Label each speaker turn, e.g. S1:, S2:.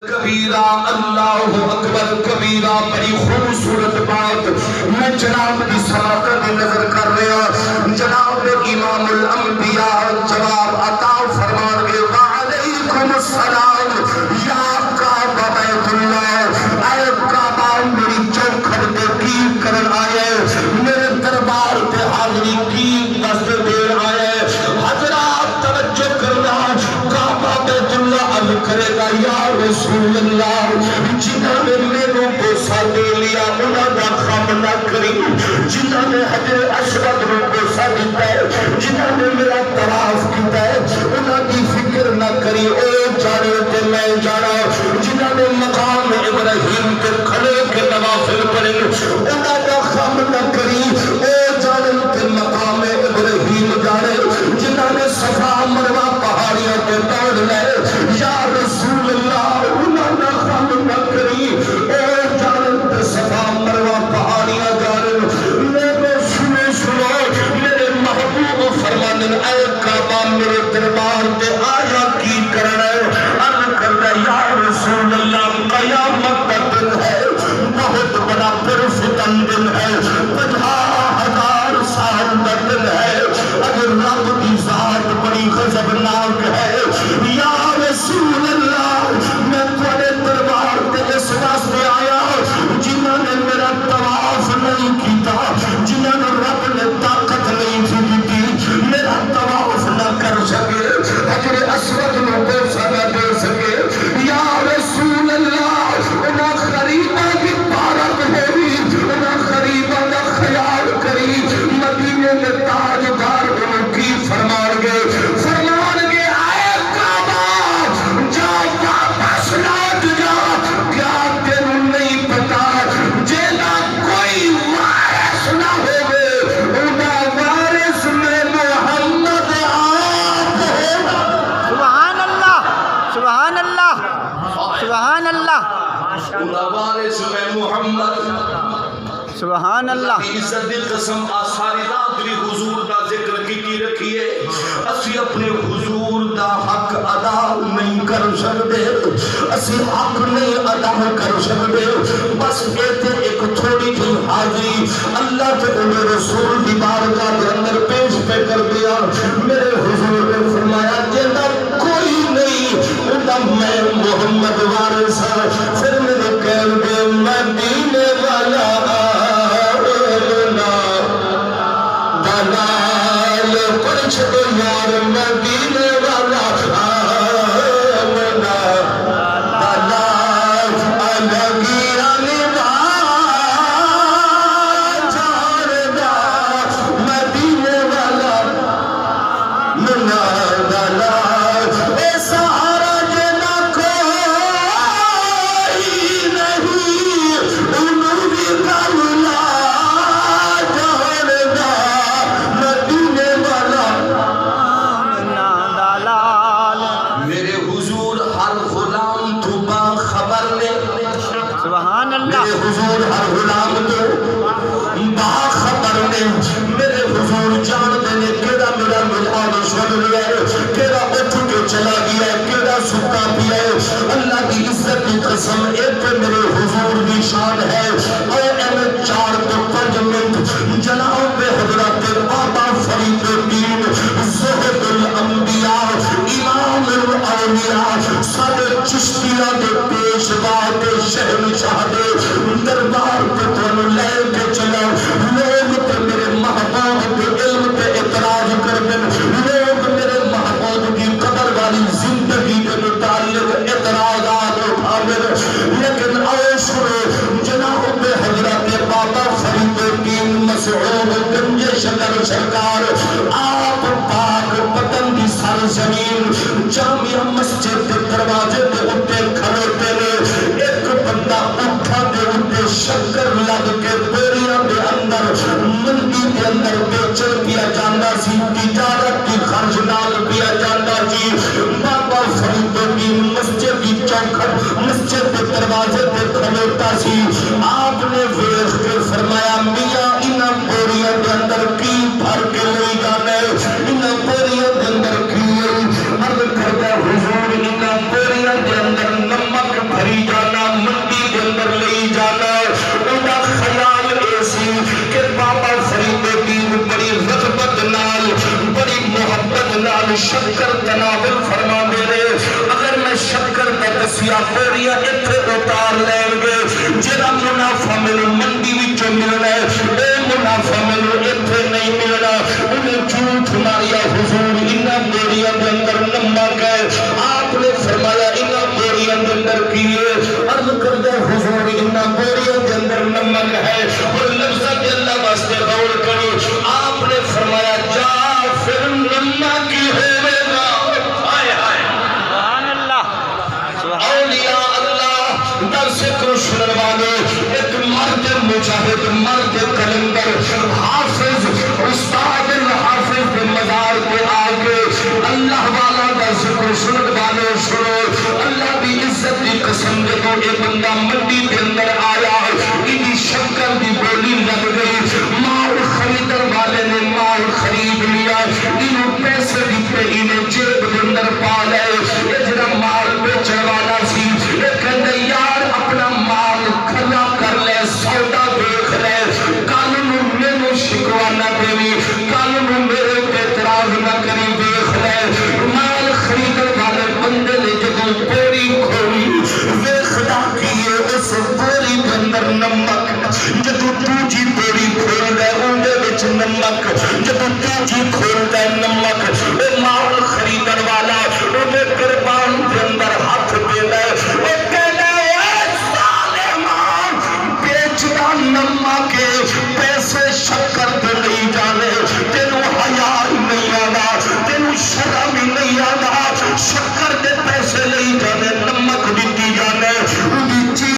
S1: کبیرہ اللہ اکبر کبیرہ بڑی خوبصورت بات میں جناب کی سماعت میں نظر کر رہا جناب امام الانبیاء جواب عطا فرمان گے وعلیکم السلام یا کعبہ بیت اللہ اے کعبہ میری چوکھٹ دے کی کرن آئے میرے دربار پہ حاضری کی دست دیر آئے حضرات توجہ کرنا کعبہ بیت اللہ عرض کرے گا یا رسول اللہ جنہوں نے میروں کو ساتھ لیا انہوں نے خام نہ کری جنہوں نے حجر اشرد کو ساتھ دیتا ہے جنہوں نے میرا طواف کیتا ہے انہوں کی فکر نہ کری اے جانے تے میں جانا جنہوں نے مقام ابراہیم کے کھلے کے نوافل پڑھیں انہوں نے خام نہ کری اے جانے تے مقام ابراہیم جانے جنہوں نے صفا مروہ پہاڑیاں کے دوڑ لے یا رسول اللہ انہوں نے خام نہ کری اے جانت صفا مروہ پہاڑیاں جانت میرے سنو میرے محبوب فرمانن اے کعبہ میرے دربار دے آیا کی کرنا عرض کرنا یا رسول اللہ قیامت کا دن ہے بہت بڑا پرفتن دن ہے 50,000 سال کا دن ہے اگر رب کی ذات بڑی غضبناک ہے یا رسول اللہ میں تھوڑے دربار تے اس واسطے آیا جنہوں نے میرا طواف نہیں کیتا جنہوں نے رب نے طاقت نہیں دی میرا طواف نہ کر سکے حجر اسود میں بوسہ نہ دے سکے یا رسول اللہ انہاں خریبہ کی پارک ہوئی انہاں خریبہ کا خیال کری مدینے میں تاجدار انہوں کی فرمان گے آئے کعبہ جا واپس لوٹ جا کیا تینوں نہیں پتا جینا کوئی وارث نہ ہوگے انہاں وارث میں محمد آپ ہوگا
S2: سبحان اللہ سبحان اللہ سبحان اللہ
S1: انہاں وارث میں محمد
S2: سبحان اللہ
S1: عزت دی قسم آثاری راتری حضور دا ذکر کی رکھیے اسی اپنے حضور دا حق ادا نہیں کر سکتے اسی حق نہیں ادا کر سکتے بس کہتے ایک تھوڑی جی حاضری اللہ کے انہیں رسول دی بارگاہ کے اندر پیش پہ کر دیا میرے حضور نے فرمایا جینا کوئی نہیں انہا میں محمد وارث پھر میرے کہہ دے مدینے والا چھو یار مدینے والا آمنا دلال الگی آنیبا چھاڑدا مدینے والا منا دلال اے سہارا جنا کوئی نہیں انہوں بھی کلنا چھاڑدا مدینے والا
S2: سبحان اللہ
S1: میرے حضور ہر غلام تو باخبر نے میرے حضور جان دینے کیڑا میرا ملعان شن لیا ہے کیڑا اٹھ کے چلا گیا ہے کیڑا سکا پیا ہے اللہ کی عزت کی قسم ایک میرے حضور کی شان ہے اے ایم 4 تو 5 منٹ جناب حضرت بابا فرید الدین زہد الانبیاء امام الاولیاء سارے چشتیہ دے پیشوا دے شہنشاہ دے دربار پہ تھوڑا لے کے چلا لوگ تے میرے محبوب کے علم پہ اعتراض کر دیں لوگ میرے محبوب کی قبر والی زندگی کے متعلق اعتراضات اٹھا دیں لیکن آئے سنو جناب حضرت بابا فرید الدین مسعود گنج شکر سرکار آپ پاک پتن دی سر زمین جامعہ مسجد کے دروازے دے اٹھے کھڑوتے نے ایک بندہ اٹھا دے اٹھے شکر لگ کے بیریاں دے اندر مندی دے اندر بیچر کیا جاندہ سی تجارت کی خرج نال کیا جاندہ سی بابا فرید الدین مسجد کی چوکھٹ مسجد کے دروازے دے کھڑوتا سی آپ نے ویخ کے فرمایا میاں انہاں بوریاں دے اندر کی بھر کے لئی جانے انہاں بوریاں دے اندر کی عرض کرتا حضور انہاں بوریاں دے اندر نمک ایسیا بوریاں اتنے اتار لین گے جڑا منافع مینوں منڈی وچوں ملنا ہے اے منافع مینوں اتنے نہیں ملنا انہیں جھوٹ ماریا حضور انہاں بوریاں دے اندر نمک ہے آپ نے فرمایا انہاں بوریاں دے اندر کی ہے عرض کردہ حضور انہاں بوریاں دے اندر نمک ہے اور لفظہ کے اللہ واسطے غور کرو آپ نے فرمایا جا پھر نمک ہی ہوئے گا
S2: سبحان اللہ
S1: اولیاء اللہ دا ذکر سنن والے ایک مرد مجاہد مرد کلندر حافظ استاد الحافظ کے مزار کے آگے اللہ والا دا ذکر سنن والے سنو اللہ بھی عزت کی قسم دے تو ایک بندہ منڈی کے